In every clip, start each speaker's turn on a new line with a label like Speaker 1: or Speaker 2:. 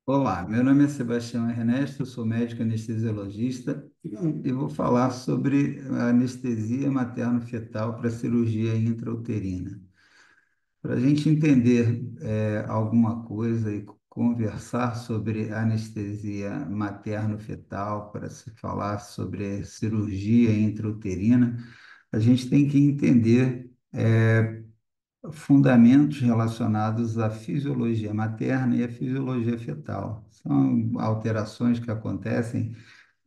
Speaker 1: Olá, meu nome é Sebastião Ernesto, eu sou médico anestesiologista e vou falar sobre a anestesia materno-fetal para cirurgia intrauterina. Para a gente entender alguma coisa e conversar sobre anestesia materno-fetal, para se falar sobre cirurgia intrauterina, a gente tem que entender fundamentos relacionados à fisiologia materna e à fisiologia fetal. São alterações que acontecem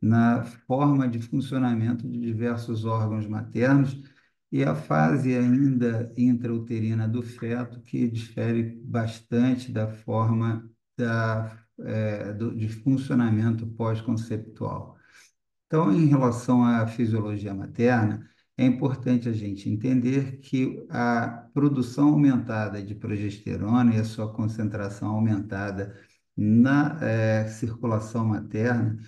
Speaker 1: na forma de funcionamento de diversos órgãos maternos e a fase ainda intrauterina do feto, que difere bastante da forma de funcionamento pós-conceptual. Então, em relação à fisiologia materna, é importante a gente entender que a produção aumentada de progesterona e a sua concentração aumentada na circulação materna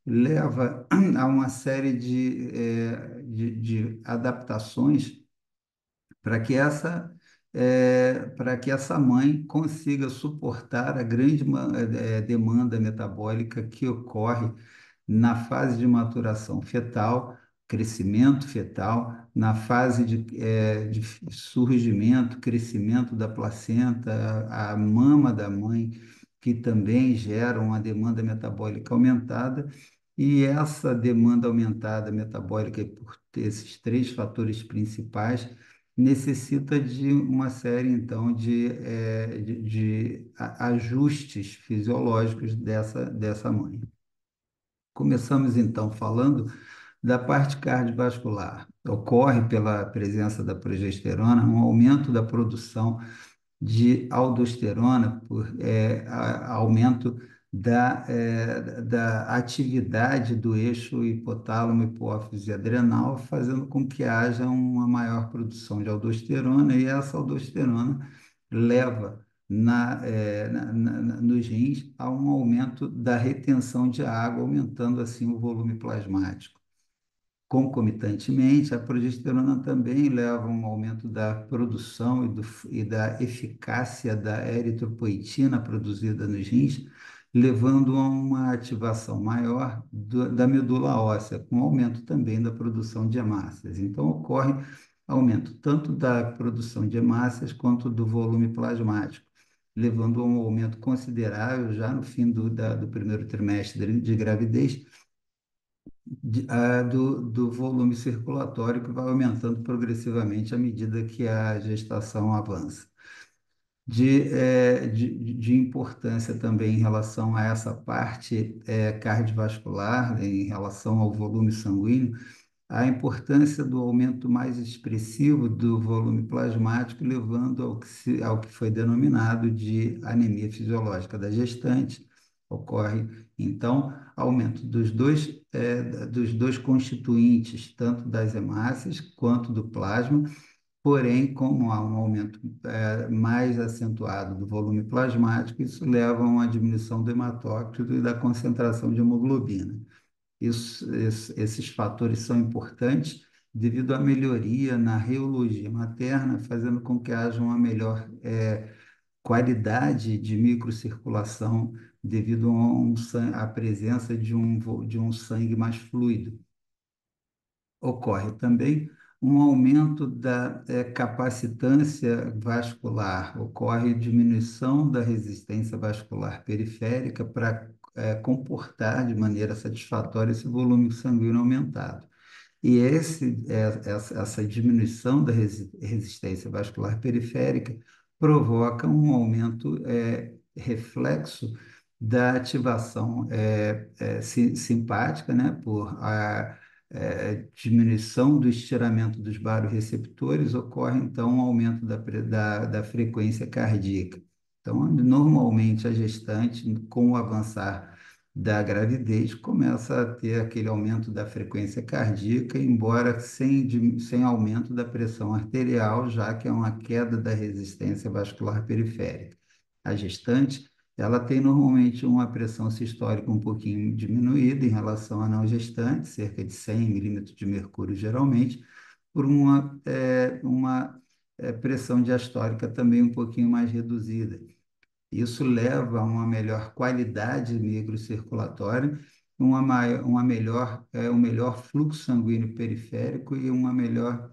Speaker 1: leva a uma série de adaptações para que para que essa mãe consiga suportar a grande demanda metabólica que ocorre na fase de maturação fetal, crescimento fetal, na fase de surgimento, crescimento da placenta, a mama da mãe, que também gera uma demanda metabólica aumentada, e essa demanda aumentada metabólica, por ter esses três fatores principais, necessita de uma série, então, de ajustes fisiológicos dessa mãe. Começamos então falando da parte cardiovascular. Ocorre pela presença da progesterona um aumento da produção de aldosterona por aumento da atividade do eixo hipotálamo, hipófise e adrenal, fazendo com que haja uma maior produção de aldosterona, e essa aldosterona leva nos rins a um aumento da retenção de água, aumentando assim o volume plasmático. Concomitantemente, a progesterona também leva a um aumento da produção e da eficácia da eritropoetina produzida nos rins, levando a uma ativação maior da medula óssea, com aumento também da produção de hemácias. Então, ocorre aumento tanto da produção de hemácias quanto do volume plasmático, levando a um aumento considerável já no fim do primeiro trimestre de gravidez do volume circulatório, que vai aumentando progressivamente à medida que a gestação avança. De importância também em relação a essa parte cardiovascular, em relação ao volume sanguíneo, a importância do aumento mais expressivo do volume plasmático, levando ao que foi denominado de anemia fisiológica da gestante. Ocorre, então, aumento dos dois constituintes, tanto das hemácias quanto do plasma. Porém, como há um aumento mais acentuado do volume plasmático, isso leva a uma diminuição do hematócrito e da concentração de hemoglobina. Esses fatores são importantes devido à melhoria na reologia materna, fazendo com que haja uma melhor qualidade de microcirculação devido à presença de um sangue mais fluido. Ocorre também um aumento da capacitância vascular, ocorre diminuição da resistência vascular periférica para comportar de maneira satisfatória esse volume sanguíneo aumentado. E essa diminuição da resistência vascular periférica provoca um aumento reflexo da ativação simpática, né, diminuição do estiramento dos barorreceptores, ocorre então um aumento da frequência cardíaca. Então, normalmente a gestante, com o avançar da gravidez, começa a ter aquele aumento da frequência cardíaca, embora sem aumento da pressão arterial, já que é uma queda da resistência vascular periférica. A gestante, ela tem normalmente uma pressão sistólica um pouquinho diminuída em relação à não gestante, cerca de 100 milímetros de mercúrio geralmente, por uma pressão diastólica também um pouquinho mais reduzida. Isso leva a uma melhor qualidade microcirculatória, uma melhor, um melhor fluxo sanguíneo periférico e uma melhor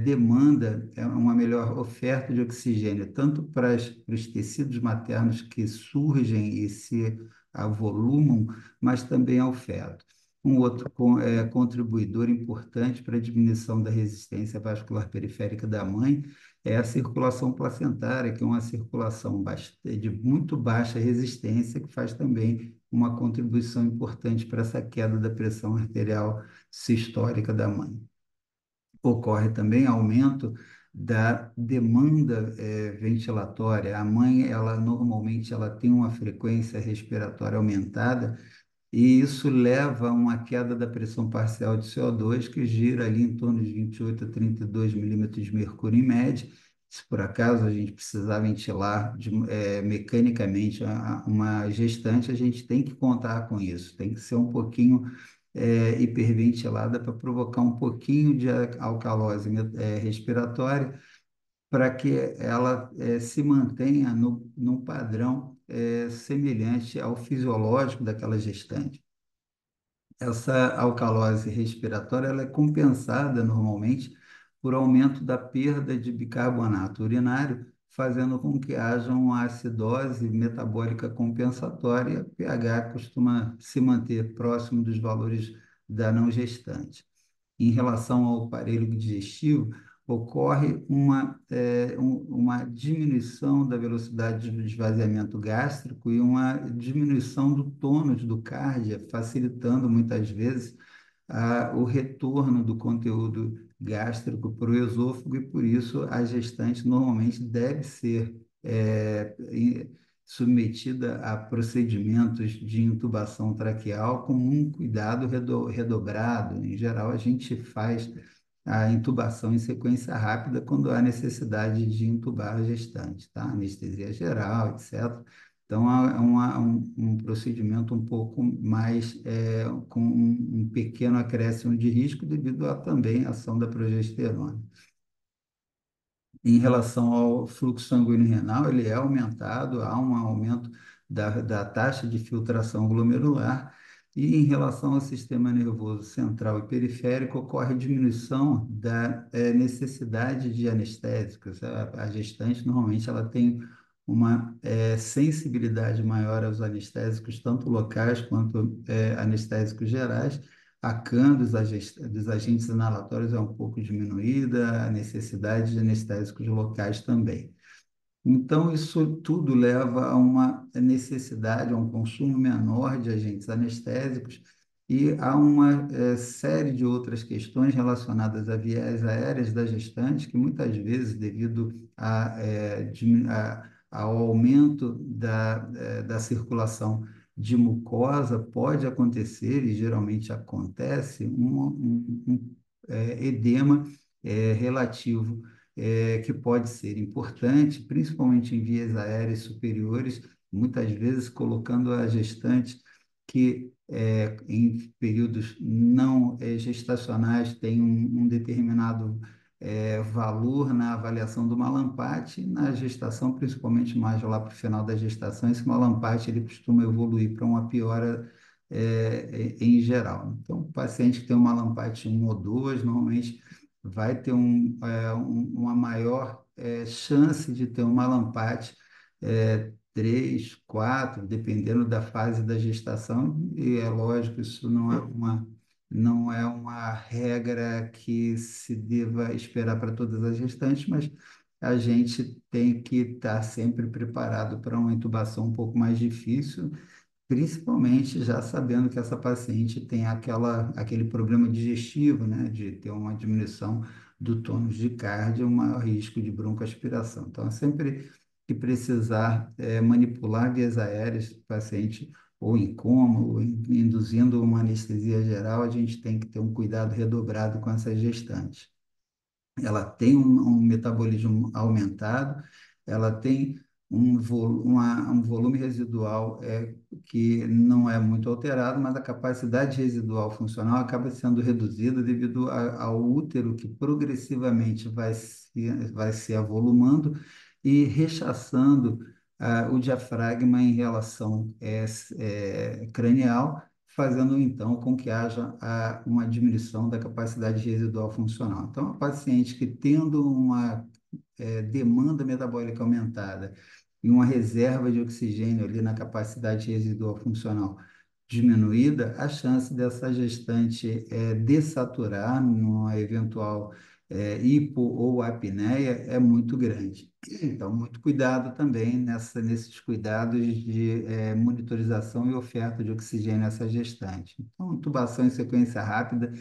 Speaker 1: demanda, uma melhor oferta de oxigênio, tanto para os tecidos maternos que surgem e se avolumam, mas também ao feto. Um outro contribuidor importante para a diminuição da resistência vascular periférica da mãe é a circulação placentária, que é uma circulação de muito baixa resistência, que faz também uma contribuição importante para essa queda da pressão arterial sistólica da mãe. Ocorre também aumento da demanda ventilatória. A mãe, ela normalmente ela tem uma frequência respiratória aumentada e isso leva a uma queda da pressão parcial de CO2, que gira ali em torno de 28 a 32 milímetros de mercúrio em média. Se por acaso a gente precisar ventilar mecanicamente uma gestante, a gente tem que contar com isso, tem que ser um pouquinho hiperventilada para provocar um pouquinho de alcalose respiratória, para que ela se mantenha num padrão semelhante ao fisiológico daquela gestante. Essa alcalose respiratória ela é compensada normalmente por aumento da perda de bicarbonato urinário, fazendo com que haja uma acidose metabólica compensatória. O pH costuma se manter próximo dos valores da não gestante. Em relação ao aparelho digestivo, ocorre uma diminuição da velocidade de esvaziamento gástrico e uma diminuição do tônus do cárdia, facilitando muitas vezes o retorno do conteúdo gástrico para o esôfago, e por isso a gestante normalmente deve ser submetida a procedimentos de intubação traqueal com um cuidado redobrado. Em geral, a gente faz a intubação em sequência rápida quando há necessidade de intubar a gestante, tá? Anestesia geral, etc. Então, um procedimento um pouco mais, com um pequeno acréscimo de risco devido à também ação da progesterona. Em relação ao fluxo sanguíneo renal, ele é aumentado, há um aumento da taxa de filtração glomerular, e em relação ao sistema nervoso central e periférico, ocorre diminuição da necessidade de anestésicos. A gestante, normalmente, ela tem uma sensibilidade maior aos anestésicos, tanto locais quanto anestésicos gerais. A CAN dos agentes inalatórios é um pouco diminuída, a necessidade de anestésicos locais também. Então, isso tudo leva a uma necessidade, a um consumo menor de agentes anestésicos e a uma série de outras questões relacionadas a vias aéreas da gestante, que muitas vezes, devido ao aumento da circulação de mucosa, pode acontecer, e geralmente acontece, edema relativo que pode ser importante, principalmente em vias aéreas superiores, muitas vezes colocando a gestante que em períodos não gestacionais tem um determinado valor na avaliação do malampate. Na gestação, principalmente mais lá para o final da gestação, esse malampate ele costuma evoluir para uma piora em geral. Então, o paciente que tem um malampate 1 ou 2, normalmente vai ter uma maior chance de ter um malampate 3, 4, dependendo da fase da gestação, e é lógico, isso não é uma regra que se deva esperar para todas as gestantes, mas a gente tem que estar sempre preparado para uma intubação um pouco mais difícil, principalmente já sabendo que essa paciente tem aquele problema digestivo, né, de ter uma diminuição do tônus de cardio, um maior risco de broncoaspiração. Então, sempre que precisar manipular vias aéreas do paciente, ou em coma, ou induzindo uma anestesia geral, a gente tem que ter um cuidado redobrado com essas gestantes. Ela tem um metabolismo aumentado, ela tem um volume residual que não é muito alterado, mas a capacidade residual funcional acaba sendo reduzida devido ao útero que progressivamente vai se avolumando e rechaçando o diafragma em relação cranial, fazendo então com que haja uma diminuição da capacidade residual funcional. Então, a paciente que tendo uma demanda metabólica aumentada e uma reserva de oxigênio ali na capacidade residual funcional diminuída, a chance dessa gestante dessaturar numa eventual hipo ou apneia é muito grande. Então, muito cuidado também nesses cuidados de monitorização e oferta de oxigênio a essa gestante. Então, intubação em sequência rápida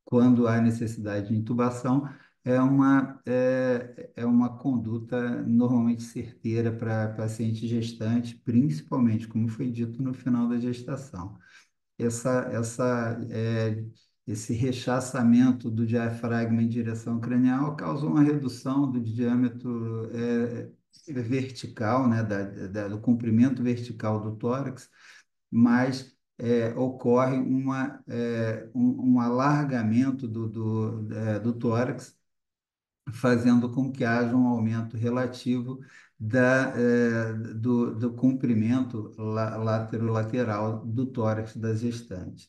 Speaker 1: quando há necessidade de intubação, é uma conduta normalmente certeira para paciente gestante, principalmente, como foi dito no final da gestação. Esse rechaçamento do diafragma em direção cranial causa uma redução do diâmetro vertical, né, do comprimento vertical do tórax, mas ocorre um alargamento do tórax, fazendo com que haja um aumento relativo do comprimento lateral do tórax da gestante.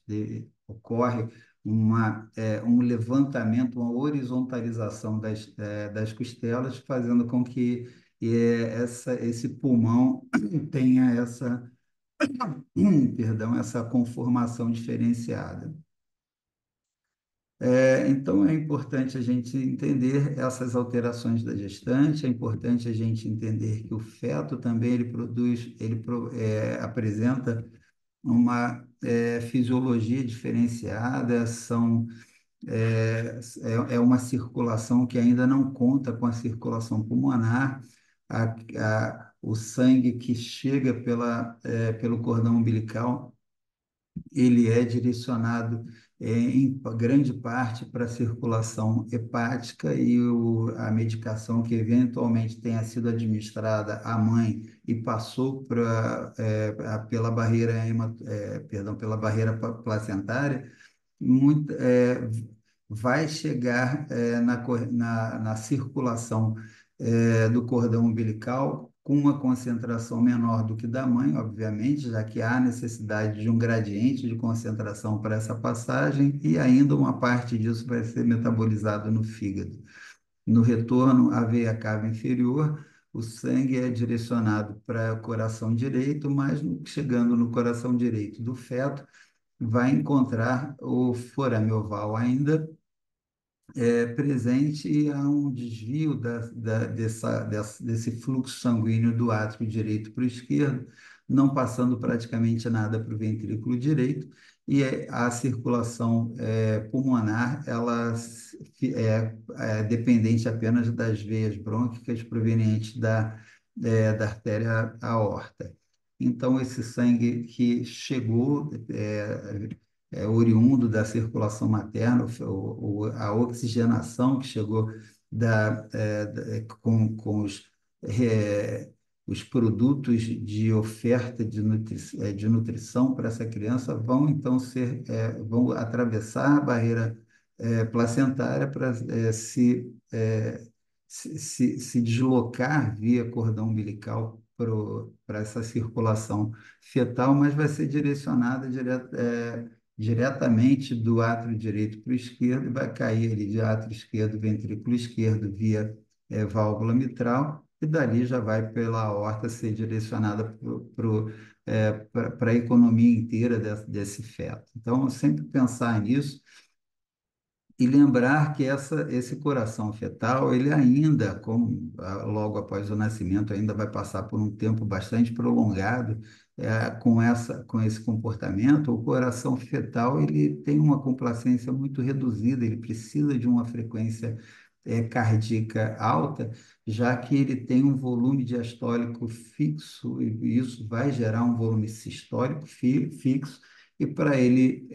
Speaker 1: Ocorre um levantamento, uma horizontalização das costelas, fazendo com que esse pulmão tenha perdão, essa conformação diferenciada. Então, é importante a gente entender essas alterações da gestante, é importante a gente entender que o feto também ele produz, apresenta uma fisiologia diferenciada, é uma circulação que ainda não conta com a circulação pulmonar, o sangue que chega pelo cordão umbilical ele é direcionado em grande parte para a circulação hepática e a medicação que eventualmente tenha sido administrada à mãe e passou pela barreira, pela barreira placentária, muito, vai chegar na circulação do cordão umbilical com uma concentração menor do que da mãe, obviamente, já que há necessidade de um gradiente de concentração para essa passagem, e ainda uma parte disso vai ser metabolizado no fígado. No retorno à veia cava inferior, o sangue é direcionado para o coração direito, mas chegando no coração direito do feto, vai encontrar o forame oval ainda presente e há um desvio desse fluxo sanguíneo do átrio direito para o esquerdo, não passando praticamente nada para o ventrículo direito, e a circulação pulmonar ela é dependente apenas das veias brônquicas provenientes da artéria aorta. Então, esse sangue que chegou oriundo da circulação materna, a oxigenação que chegou com os produtos de oferta de nutrição para essa criança vão então vão atravessar a barreira placentária para se deslocar via cordão umbilical para essa circulação fetal, mas vai ser direcionada diretamente do átrio direito para o esquerdo e vai cair ali de átrio esquerdo, ventrículo esquerdo, via válvula mitral, e dali já vai pela aorta ser direcionada para a economia inteira desse feto. Então, sempre pensar nisso e lembrar que esse coração fetal, ele ainda, logo após o nascimento, ainda vai passar por um tempo bastante prolongado com esse comportamento. O coração fetal, ele tem uma complacência muito reduzida, ele precisa de uma frequência cardíaca alta, já que ele tem um volume diastólico fixo, e isso vai gerar um volume sistólico fixo, e para ele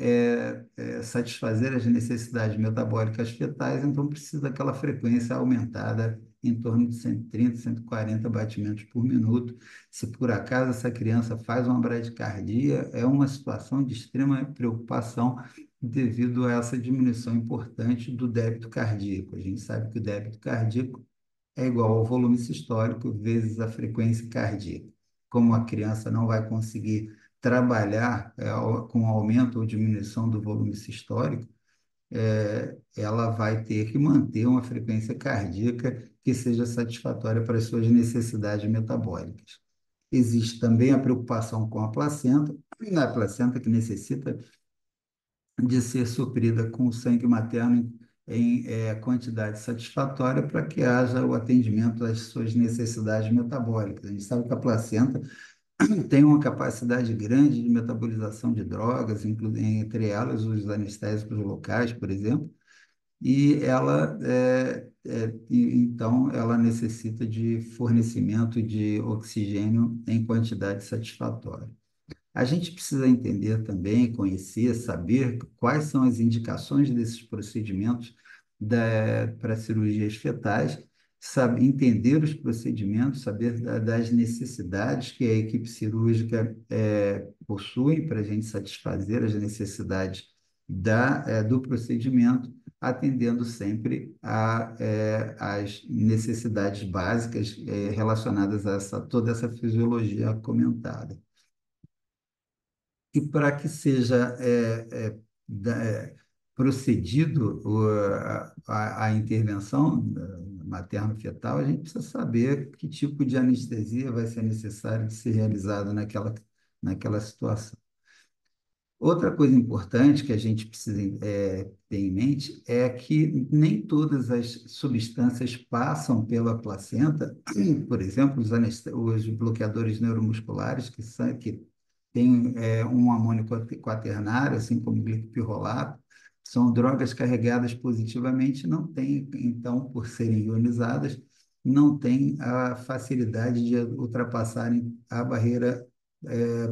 Speaker 1: satisfazer as necessidades metabólicas fetais, então precisa daquela frequência aumentada em torno de 130, 140 batimentos por minuto. Se por acaso essa criança faz uma bradicardia, é uma situação de extrema preocupação devido a essa diminuição importante do débito cardíaco. A gente sabe que o débito cardíaco é igual ao volume sistólico vezes a frequência cardíaca. Como a criança não vai conseguir trabalhar com aumento ou diminuição do volume sistólico, ela vai ter que manter uma frequência cardíaca que seja satisfatória para as suas necessidades metabólicas. Existe também a preocupação com a placenta que necessita de ser suprida com sangue materno em quantidade satisfatória para que haja o atendimento às suas necessidades metabólicas. A gente sabe que a placenta tem uma capacidade grande de metabolização de drogas, entre elas os anestésicos locais, por exemplo, e então ela necessita de fornecimento de oxigênio em quantidade satisfatória. A gente precisa entender também, conhecer, saber quais são as indicações desses procedimentos para cirurgias fetais, entender os procedimentos, saber das necessidades que a equipe cirúrgica possui para a gente satisfazer as necessidades do procedimento, atendendo sempre às necessidades básicas relacionadas a toda essa fisiologia comentada. E para que seja procedido a intervenção materno-fetal, a gente precisa saber que tipo de anestesia vai ser necessário de ser realizada naquela situação. Outra coisa importante que a gente precisa ter em mente é que nem todas as substâncias passam pela placenta, por exemplo, os bloqueadores neuromusculares, que têm um amônio quaternário, assim como o glicopyrrolato, são drogas carregadas positivamente, não têm, então, por serem ionizadas, não têm a facilidade de ultrapassarem a barreira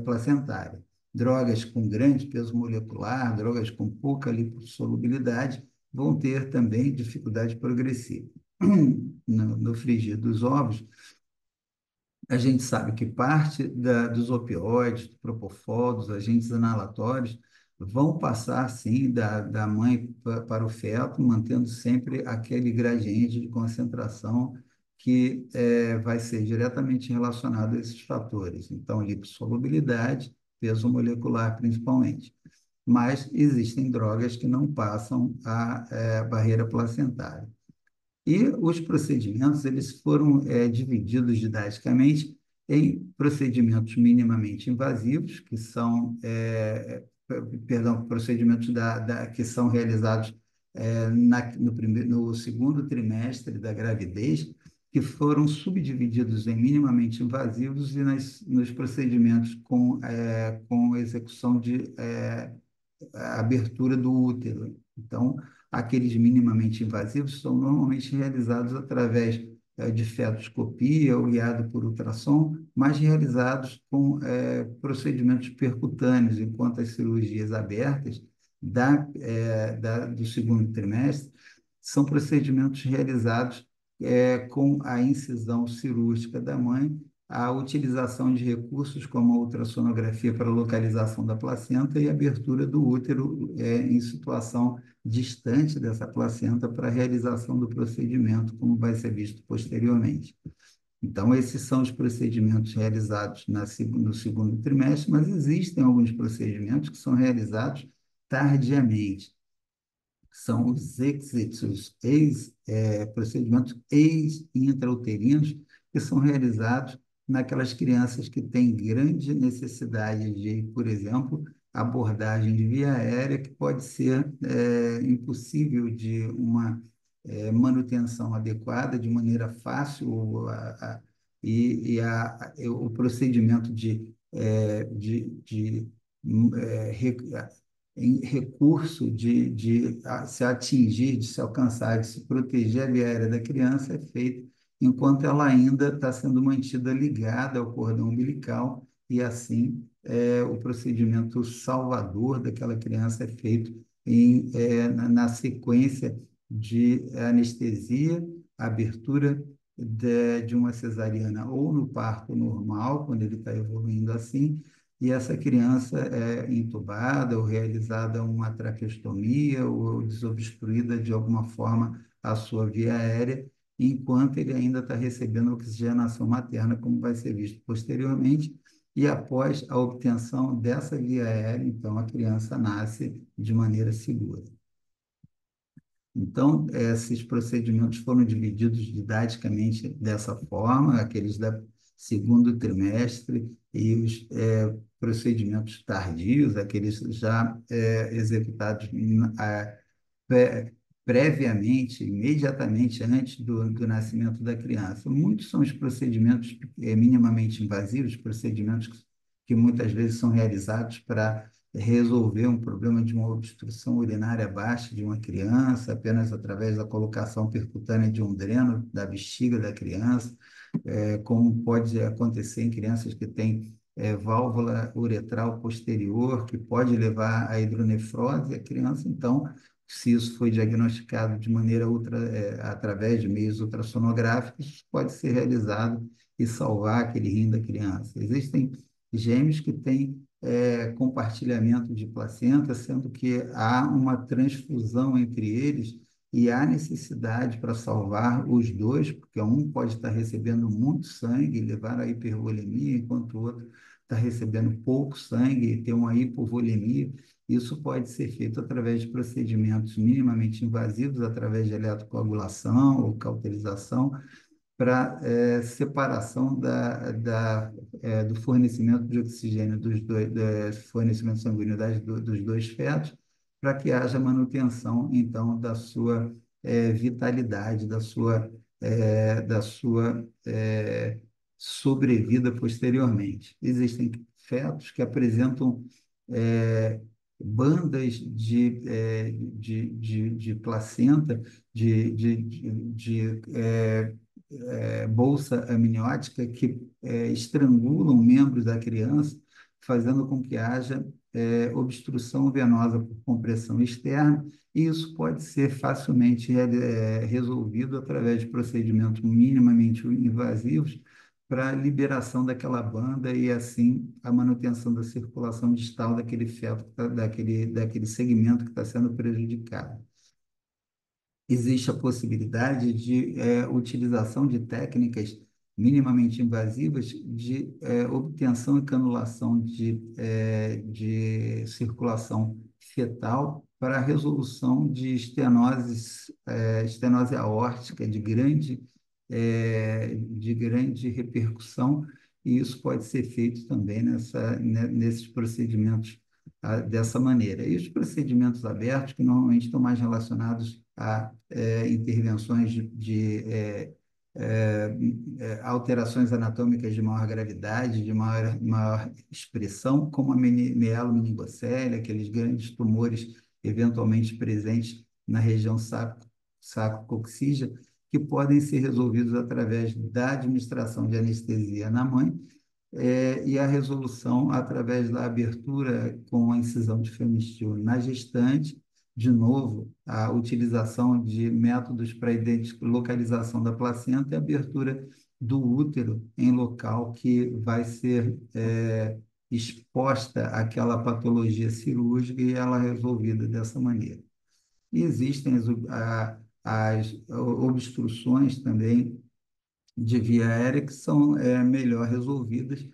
Speaker 1: placentária. Drogas com grande peso molecular, drogas com pouca lipossolubilidade, vão ter também dificuldade progressiva. No frigir dos ovos, a gente sabe que parte dos opioides, do propofol, dos agentes inalatórios, vão passar, sim, da mãe para o feto, mantendo sempre aquele gradiente de concentração que vai ser diretamente relacionado a esses fatores. Então, lipossolubilidade, peso molecular, principalmente. Mas existem drogas que não passam a barreira placentária. E os procedimentos, eles foram divididos didaticamente em procedimentos minimamente invasivos, que são, perdão, procedimentos que são realizados no segundo trimestre da gravidez, que foram subdivididos em minimamente invasivos e nos procedimentos com execução de a abertura do útero. Então, aqueles minimamente invasivos são normalmente realizados através de fetoscopia ou guiado por ultrassom, mas realizados com procedimentos percutâneos, enquanto as cirurgias abertas do segundo trimestre são procedimentos realizados com a incisão cirúrgica da mãe, a utilização de recursos como a ultrassonografia para localização da placenta e abertura do útero em situação distante dessa placenta para a realização do procedimento, como vai ser visto posteriormente. Então, esses são os procedimentos realizados no segundo trimestre, mas existem alguns procedimentos que são realizados tardiamente. São os procedimentos ex-intrauterinos, que são realizados naquelas crianças que têm grande necessidade de, por exemplo, abordagem de via aérea, que pode ser impossível de uma manutenção adequada, de maneira fácil, o procedimento de em recurso de se atingir, de se alcançar, de se proteger a via aérea da criança é feito enquanto ela ainda está sendo mantida ligada ao cordão umbilical e assim o procedimento salvador daquela criança é feito na sequência de anestesia, abertura de uma cesariana ou no parto normal, quando ele está evoluindo assim, e essa criança é intubada ou realizada uma traqueostomia ou desobstruída de alguma forma a sua via aérea, enquanto ele ainda está recebendo oxigenação materna, como vai ser visto posteriormente, e após a obtenção dessa via aérea, então a criança nasce de maneira segura. Então, esses procedimentos foram divididos didaticamente dessa forma, aqueles da segundo trimestre e os procedimentos tardios, aqueles já executados pre- previamente, imediatamente antes do nascimento da criança. Muitos são os procedimentos minimamente invasivos, procedimentos que muitas vezes são realizados para resolver um problema de uma obstrução urinária baixa de uma criança, apenas através da colocação percutânea de um dreno da bexiga da criança, como pode acontecer em crianças que têm válvula uretral posterior, que pode levar à hidronefrose, a criança, então, se isso foi diagnosticado de maneira através de meios ultrassonográficos, pode ser realizado e salvar aquele rim da criança. Existem gêmeos que têm compartilhamento de placenta, sendo que há uma transfusão entre eles e há necessidade para salvar os dois, porque um pode estar recebendo muito sangue e levar a hipervolemia, enquanto o outro está recebendo pouco sangue e tem uma hipovolemia. Isso pode ser feito através de procedimentos minimamente invasivos, através de eletrocoagulação ou cauterização, para separação do fornecimento de oxigênio fornecimento sanguíneo dos dois fetos, para que haja manutenção, então, da sua vitalidade, da sua sobrevida posteriormente. Existem fetos que apresentam eh, bandas de placenta, bolsa amniótica que estrangulam membros da criança, fazendo com que haja obstrução venosa por compressão externa, e isso pode ser facilmente resolvido através de procedimentos minimamente invasivos para a liberação daquela banda e, assim, a manutenção da circulação distal daquele feto, daquele segmento que está sendo prejudicado. Existe a possibilidade de utilização de técnicas minimamente invasivas de obtenção e canulação de circulação fetal para a resolução de estenose aórtica de grande repercussão, e isso pode ser feito também nesses procedimentos dessa maneira. E os procedimentos abertos, que normalmente estão mais relacionados a intervenções alterações anatômicas de maior gravidade, de maior expressão, como a mielomeningocele, aqueles grandes tumores eventualmente presentes na região sacro-coxígea, que podem ser resolvidos através da administração de anestesia na mãe, e a resolução através da abertura com a incisão de Femistil na gestante, de novo, a utilização de métodos para localização da placenta e abertura do útero em local que vai ser exposta àquela patologia cirúrgica e ela é resolvida dessa maneira. E existem as obstruções também de via aérea que são melhor resolvidas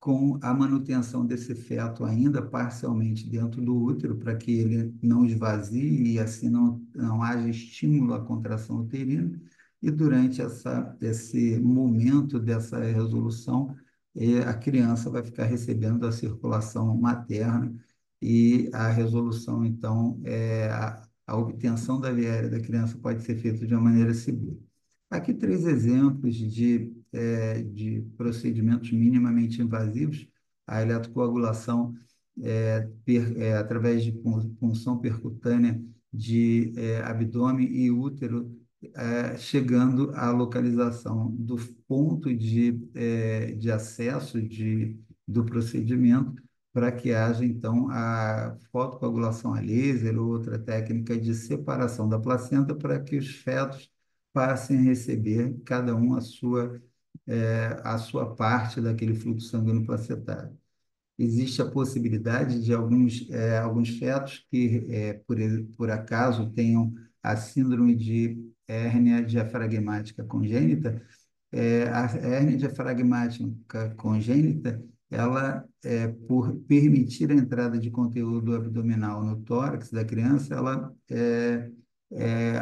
Speaker 1: com a manutenção desse feto ainda parcialmente dentro do útero, para que ele não esvazie e assim não haja estímulo à contração uterina. E durante esse momento dessa resolução, a criança vai ficar recebendo a circulação materna e a resolução, então, a obtenção da via aérea da criança pode ser feita de uma maneira segura. Aqui três exemplos de procedimentos minimamente invasivos: a eletrocoagulação através de punção percutânea de abdômen e útero, chegando à localização do ponto de acesso do procedimento, para que haja, então, a fotocoagulação a laser ou outra técnica de separação da placenta para que os fetos passem a receber cada um a sua parte daquele fluxo sanguíneo placentário. Existe a possibilidade de alguns fetos que, por acaso, tenham a síndrome de hérnia diafragmática congênita, a hérnia diafragmática congênita, ela, por permitir a entrada de conteúdo abdominal no tórax da criança,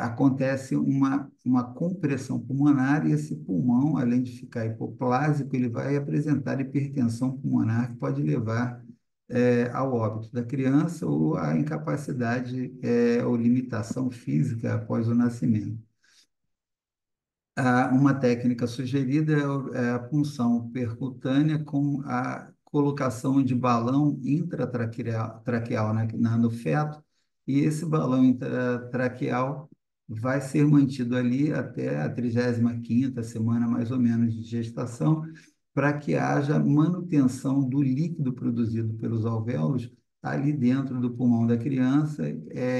Speaker 1: acontece uma compressão pulmonar e esse pulmão, além de ficar hipoplásico, ele vai apresentar hipertensão pulmonar que pode levar ao óbito da criança ou à incapacidade ou limitação física após o nascimento. Uma técnica sugerida é a punção percutânea com a colocação de balão intratraqueal traqueal no feto, e esse balão intratraqueal vai ser mantido ali até a 35ª semana, mais ou menos, de gestação, para que haja manutenção do líquido produzido pelos alvéolos ali dentro do pulmão da criança,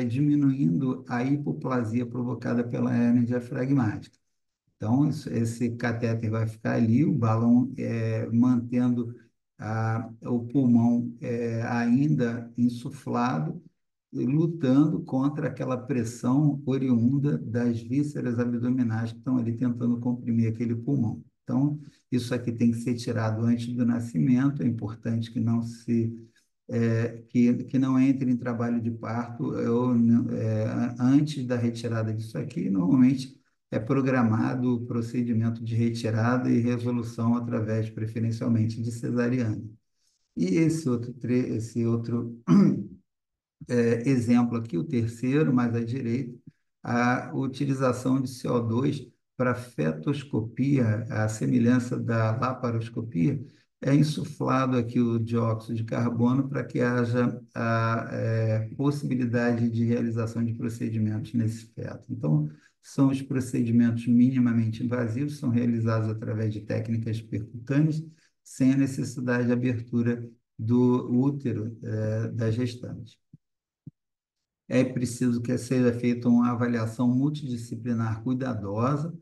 Speaker 1: diminuindo a hipoplasia provocada pela hérnia diafragmática. Então, esse catéter vai ficar ali, o balão mantendo o pulmão ainda insuflado, e lutando contra aquela pressão oriunda das vísceras abdominais que estão ali tentando comprimir aquele pulmão. Então, isso aqui tem que ser tirado antes do nascimento, é importante que não que não entre em trabalho de parto antes da retirada disso aqui. Normalmente é programado o procedimento de retirada e resolução através, preferencialmente, de cesariana. E esse outro exemplo aqui, o terceiro, mais à direita, a utilização de CO2 para fetoscopia, a semelhança da laparoscopia, é insuflado aqui o dióxido de carbono para que haja a possibilidade de realização de procedimentos nesse feto. Então, são os procedimentos minimamente invasivos, são realizados através de técnicas percutâneas, sem a necessidade de abertura do útero da gestante. É preciso que seja feita uma avaliação multidisciplinar cuidadosa,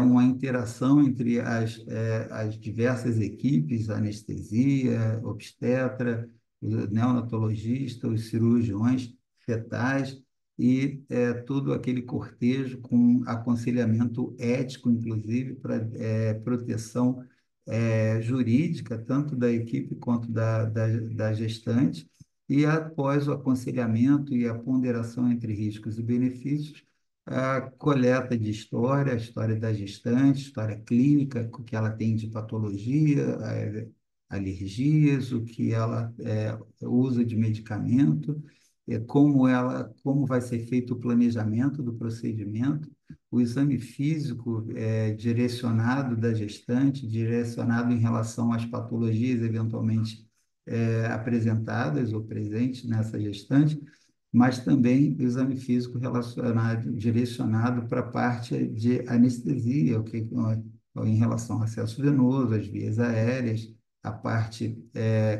Speaker 1: uma interação entre as diversas equipes, anestesia, obstetra, neonatologista, os cirurgiões fetais e todo aquele cortejo com aconselhamento ético, inclusive, para proteção jurídica, tanto da equipe quanto da gestante, e após o aconselhamento e a ponderação entre riscos e benefícios, a coleta de história, a história da gestante, história clínica, o que ela tem de patologia, alergias, o que ela usa de medicamento, como vai ser feito o planejamento do procedimento, o exame físico direcionado da gestante, direcionado em relação às patologias eventualmente apresentadas ou presentes nessa gestante, mas também o exame físico relacionado, direcionado para a parte de anestesia, em relação ao acesso venoso, às vias aéreas, a parte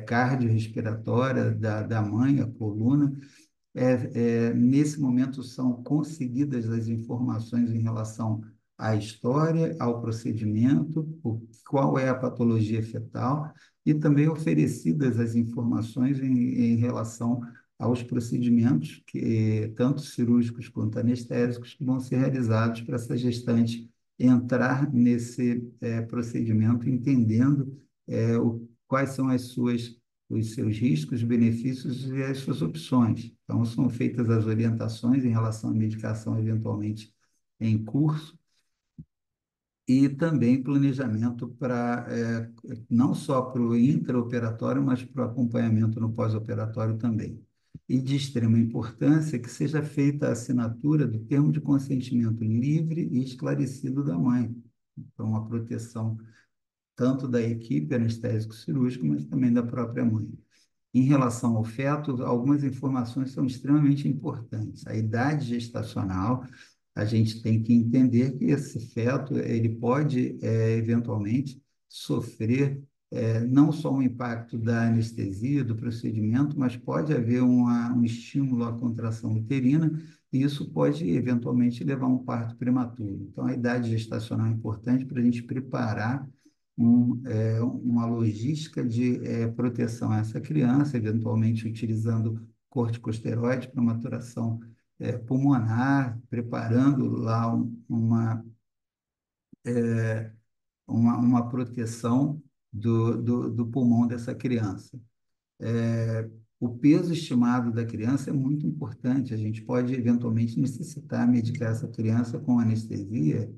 Speaker 1: cardiorrespiratória da mãe, a coluna. Nesse momento são conseguidas as informações em relação à história, ao procedimento, qual é a patologia fetal, e também oferecidas as informações em relação aos procedimentos, tanto cirúrgicos quanto anestésicos, que vão ser realizados para essa gestante entrar nesse procedimento, entendendo quais são os seus riscos, benefícios e as suas opções. Então, são feitas as orientações em relação à medicação eventualmente em curso, e também planejamento não só para o intraoperatório, mas para o acompanhamento no pós-operatório também. E de extrema importância que seja feita a assinatura do termo de consentimento livre e esclarecido da mãe. Então, a proteção tanto da equipe anestésico-cirúrgica, mas também da própria mãe. Em relação ao feto, algumas informações são extremamente importantes. A idade gestacional, a gente tem que entender que esse feto ele pode, eventualmente, sofrer não só um impacto da anestesia, do procedimento, mas pode haver um estímulo à contração uterina, e isso pode, eventualmente, levar a um parto prematuro. Então, a idade gestacional é importante para a gente preparar uma logística de proteção a essa criança, eventualmente utilizando corticosteroide para maturação pulmonar, preparando lá uma proteção do pulmão dessa criança. O peso estimado da criança é muito importante. A gente pode eventualmente necessitar medicar essa criança com anestesia,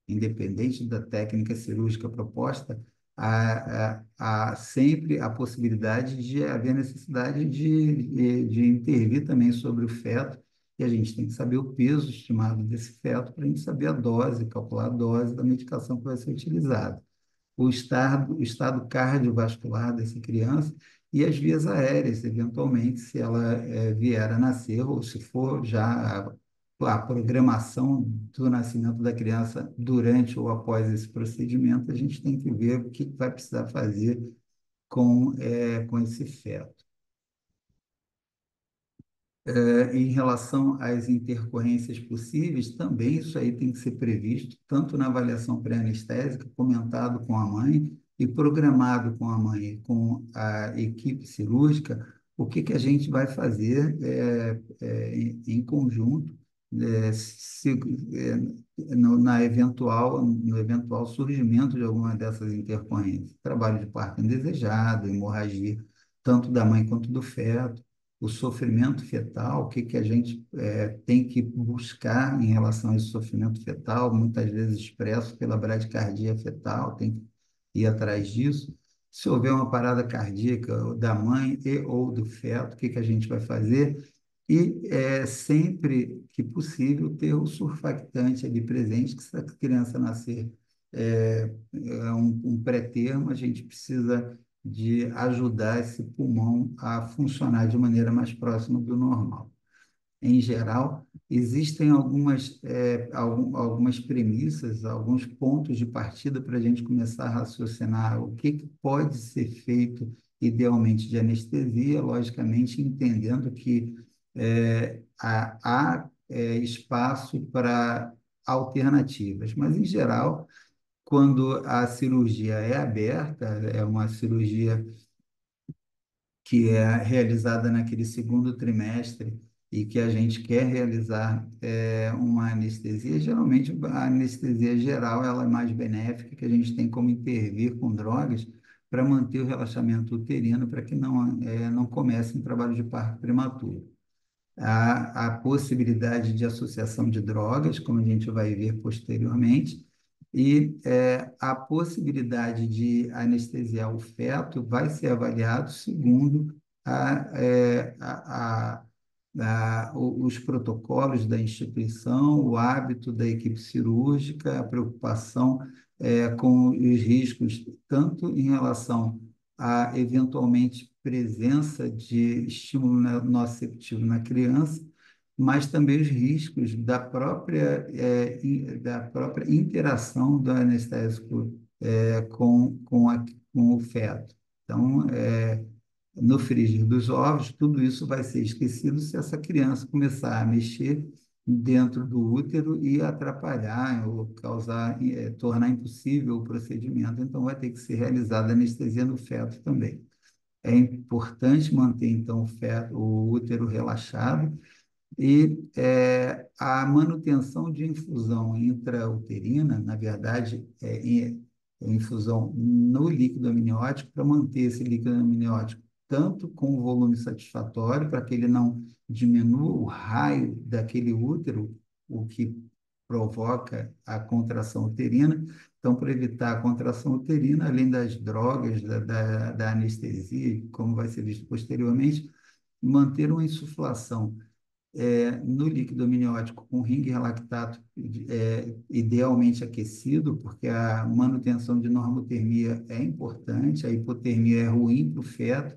Speaker 1: independente da técnica cirúrgica proposta, há sempre a possibilidade de haver necessidade de intervir também sobre o feto, e a gente tem que saber o peso estimado desse feto para a gente saber a dose, calcular a dose da medicação que vai ser utilizada, o estado cardiovascular dessa criança e as vias aéreas, eventualmente, se ela vier a nascer ou se for já a programação do nascimento da criança durante ou após esse procedimento, a gente tem que ver o que vai precisar fazer com esse feto. Em relação às intercorrências possíveis, também isso aí tem que ser previsto, tanto na avaliação pré-anestésica, comentado com a mãe e programado com a mãe e com a equipe cirúrgica, o que que a gente vai fazer em conjunto, se, no eventual surgimento de alguma dessas intercorrências. Trabalho de parto indesejado, hemorragia, tanto da mãe quanto do feto, o sofrimento fetal, o que que a gente tem que buscar em relação a esse sofrimento fetal, muitas vezes expresso pela bradicardia fetal, tem que ir atrás disso. Se houver uma parada cardíaca da mãe e ou do feto, o que que a gente vai fazer? E sempre que possível ter o surfactante ali presente, que se a criança nascer um pré-termo, a gente precisa de ajudar esse pulmão a funcionar de maneira mais próxima do normal. Em geral, existem algumas premissas, alguns pontos de partida para a gente começar a raciocinar o que que pode ser feito idealmente de anestesia, logicamente entendendo que há espaço para alternativas, mas em geral, quando a cirurgia é aberta, é uma cirurgia que é realizada naquele segundo trimestre e que a gente quer realizar uma anestesia, geralmente a anestesia geral ela é mais benéfica, que a gente tem como intervir com drogas para manter o relaxamento uterino para que não comece um trabalho de parto prematuro. A possibilidade de associação de drogas, como a gente vai ver posteriormente, e a possibilidade de anestesiar o feto vai ser avaliado segundo a, é, os protocolos da instituição, o hábito da equipe cirúrgica, a preocupação com os riscos, tanto em relação a eventualmente presença de estímulo nociceptivo na criança, mas também os riscos da própria interação do anestésico com o feto. Então, no frigir dos ovos, tudo isso vai ser esquecido se essa criança começar a mexer dentro do útero e atrapalhar ou causar, tornar impossível o procedimento. Então, vai ter que ser realizada anestesia no feto também. É importante manter, então, o útero relaxado e a manutenção de infusão intrauterina, na verdade, infusão no líquido amniótico para manter esse líquido amniótico tanto com o volume satisfatório, para que ele não diminua o raio daquele útero, o que provoca a contração uterina. Então, para evitar a contração uterina, além das drogas, da anestesia, como vai ser visto posteriormente, manter uma insuflação no líquido amniótico com ringue relactato idealmente aquecido, porque a manutenção de normotermia é importante, a hipotermia é ruim para o feto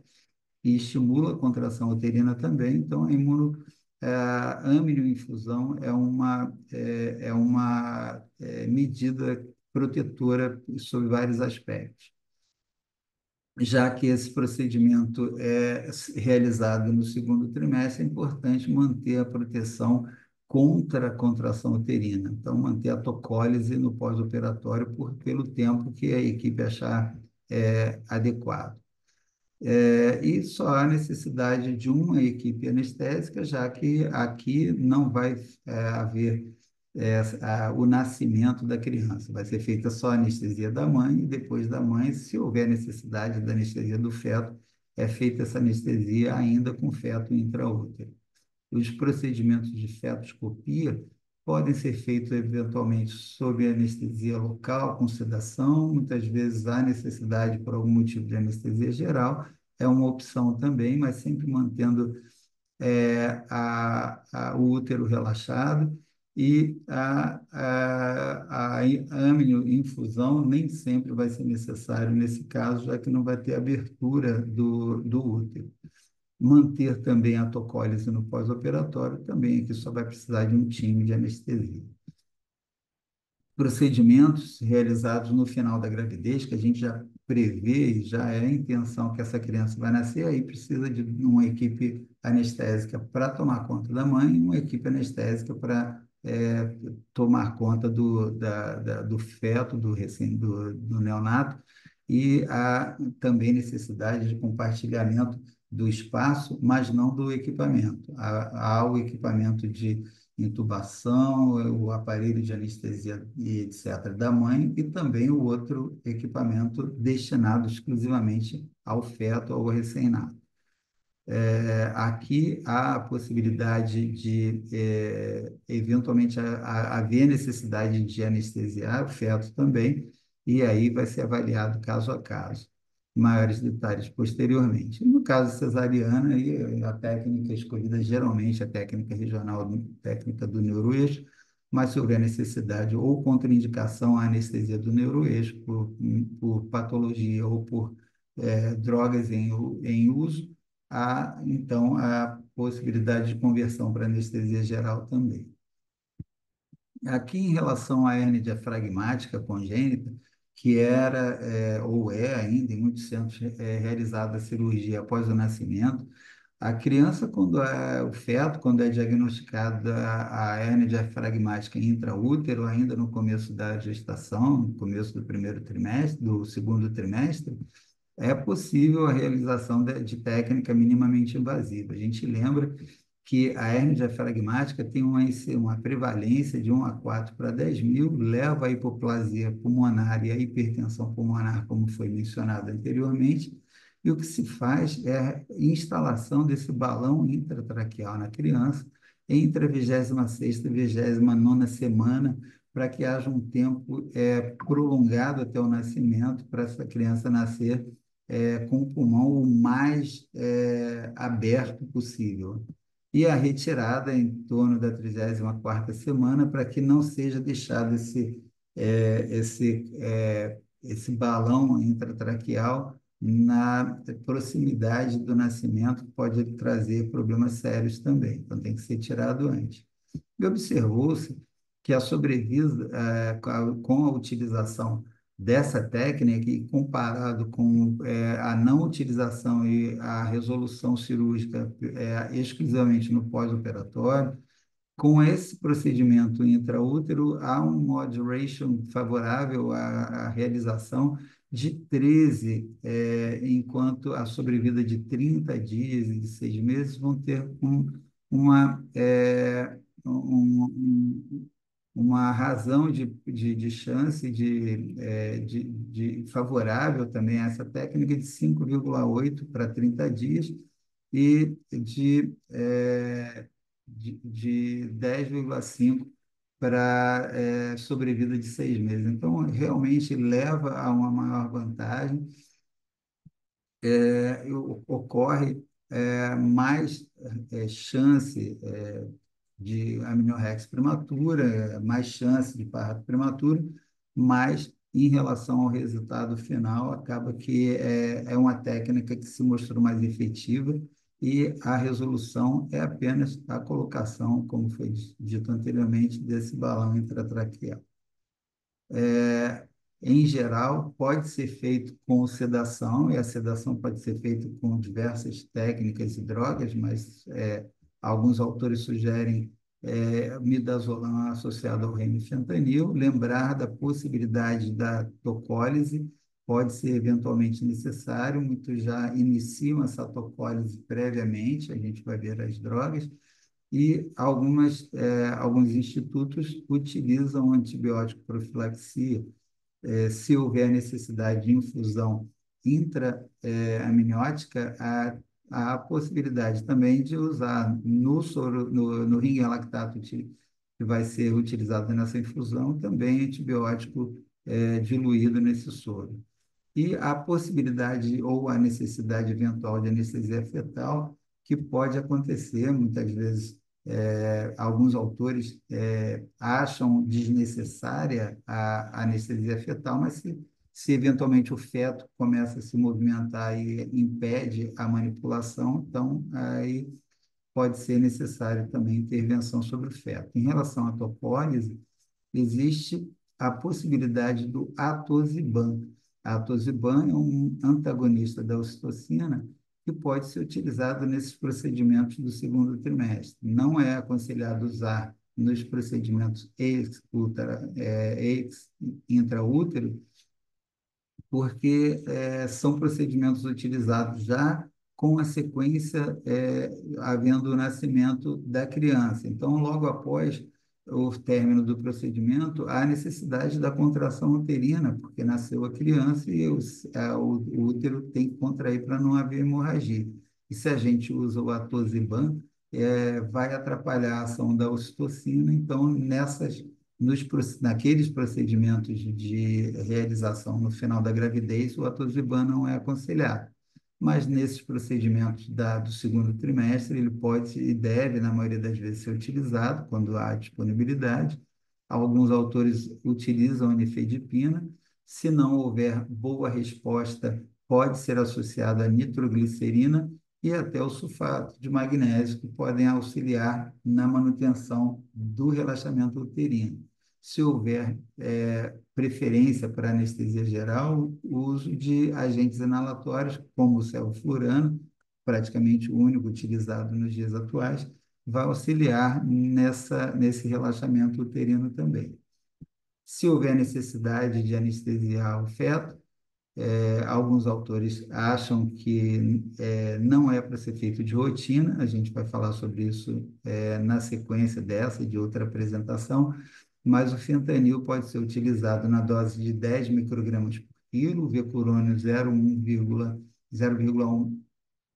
Speaker 1: e estimula a contração uterina também, então a amnioinfusão é uma medida protetora sob vários aspectos, já que esse procedimento é realizado no segundo trimestre, é importante manter a proteção contra a contração uterina. Então, manter a tocólise no pós-operatório pelo tempo que a equipe achar adequado. E só há necessidade de uma equipe anestésica, já que aqui não vai haver o nascimento da criança. Vai ser feita só a anestesia da mãe, e depois da mãe, se houver necessidade da anestesia do feto, é feita essa anestesia ainda com feto intraútero. Os procedimentos de fetoscopia podem ser feitos eventualmente sob anestesia local, com sedação, muitas vezes há necessidade por algum motivo de anestesia geral, é uma opção também, mas sempre mantendo o útero relaxado e a amnioinfusão nem sempre vai ser necessário nesse caso, já que não vai ter abertura do útero. Manter também a autocólise no pós-operatório, também aqui só vai precisar de um time de anestesia. Procedimentos realizados no final da gravidez, que a gente já prevê e já é a intenção que essa criança vai nascer, aí precisa de uma equipe anestésica para tomar conta da mãe e uma equipe anestésica para tomar conta do feto, do neonato, e há também necessidade de compartilhamento do espaço, mas não do equipamento. Há o equipamento de intubação, o aparelho de anestesia e etc. da mãe e também o outro equipamento destinado exclusivamente ao feto ou ao recém-nato. Aqui há a possibilidade de, eventualmente, haver necessidade de anestesiar o feto também, e aí vai ser avaliado caso a caso. Maiores detalhes posteriormente. No caso cesariana, aí a técnica escolhida geralmente é a técnica regional, técnica do neuroeixo, mas se houver necessidade ou contraindicação à anestesia do neuroeixo por patologia ou por drogas em uso, há, então, a possibilidade de conversão para anestesia geral também. Aqui, em relação à hérnia diafragmática congênita, que era, ou é ainda, em muitos centros, realizada a cirurgia após o nascimento, a criança, o feto, quando é diagnosticada a hérnia diafragmática intraútero, ainda no começo da gestação, no começo do primeiro trimestre, do segundo trimestre, é possível a realização de técnica minimamente invasiva. A gente lembra que a hérnia diafragmática tem uma prevalência de 1 a 4 para 10 mil, leva à hipoplasia pulmonar e à hipertensão pulmonar, como foi mencionado anteriormente, e o que se faz é a instalação desse balão intratraqueal na criança entre a 26ª e 29ª semana, para que haja um tempo prolongado até o nascimento, para essa criança nascer com o pulmão o mais aberto possível. E a retirada em torno da 34ª semana, para que não seja deixado esse balão intratraqueal na proximidade do nascimento, que pode trazer problemas sérios também. Então, tem que ser tirado antes. E observou-se que a sobrevida, com a utilização dessa técnica, e comparado com a não utilização e a resolução cirúrgica exclusivamente no pós-operatório, com esse procedimento intraútero, há um odds ratio favorável à realização de 13, enquanto a sobrevida de 30 dias e de 6 meses vão ter uma, uma razão de chance de favorável também a essa técnica de 5,8 para 30 dias e de 10,5 para sobrevida de 6 meses. Então, realmente leva a uma maior vantagem, ocorre mais chance de amniorrex prematura, mais chance de parto prematuro, mas em relação ao resultado final, acaba que é uma técnica que se mostrou mais efetiva e a resolução é apenas a colocação, como foi dito anteriormente, desse balão intratraqueal. Em geral, pode ser feito com sedação, e a sedação pode ser feita com diversas técnicas e drogas, mas alguns autores sugerem midazolam associado ao remifentanil, lembrar da possibilidade da tocólise pode ser eventualmente necessário, muitos já iniciam essa autocólise previamente, a gente vai ver as drogas, e alguns institutos utilizam antibiótico profilaxia se houver necessidade de infusão intra-amniótica, há a possibilidade também de usar no soro, no ringue lactato que vai ser utilizado nessa infusão, também antibiótico diluído nesse soro. E a possibilidade ou a necessidade eventual de anestesia fetal, que pode acontecer, muitas vezes, alguns autores acham desnecessária a anestesia fetal, mas se eventualmente o feto começa a se movimentar e impede a manipulação, então aí pode ser necessária também intervenção sobre o feto. Em relação à topólise, existe a possibilidade do atosiban. A atosiban é um antagonista da ocitocina que pode ser utilizado nesses procedimentos do segundo trimestre. Não é aconselhado usar nos procedimentos ex-intraútero, porque são procedimentos utilizados já com a sequência havendo o nascimento da criança. Então, logo após o término do procedimento, há necessidade da contração uterina, porque nasceu a criança e o útero tem que contrair para não haver hemorragia. E se a gente usa o atosiban, vai atrapalhar a ação da ocitocina, então, naqueles procedimentos de realização no final da gravidez, o atosiban não é aconselhado. Mas nesses procedimentos do segundo trimestre, ele pode e deve, na maioria das vezes, ser utilizado quando há disponibilidade. Alguns autores utilizam a nifedipina. Se não houver boa resposta, pode ser associado à nitroglicerina e até o sulfato de magnésio, que podem auxiliar na manutenção do relaxamento uterino. Se houver preferência para anestesia geral, o uso de agentes inalatórios, como o sevoflurano, praticamente o único utilizado nos dias atuais, vai auxiliar nesse relaxamento uterino também. Se houver necessidade de anestesiar o feto, alguns autores acham que não é para ser feito de rotina, a gente vai falar sobre isso na sequência dessa e de outra apresentação, mas o fentanil pode ser utilizado na dose de 10 microgramas por quilo, o vecurônio 0,1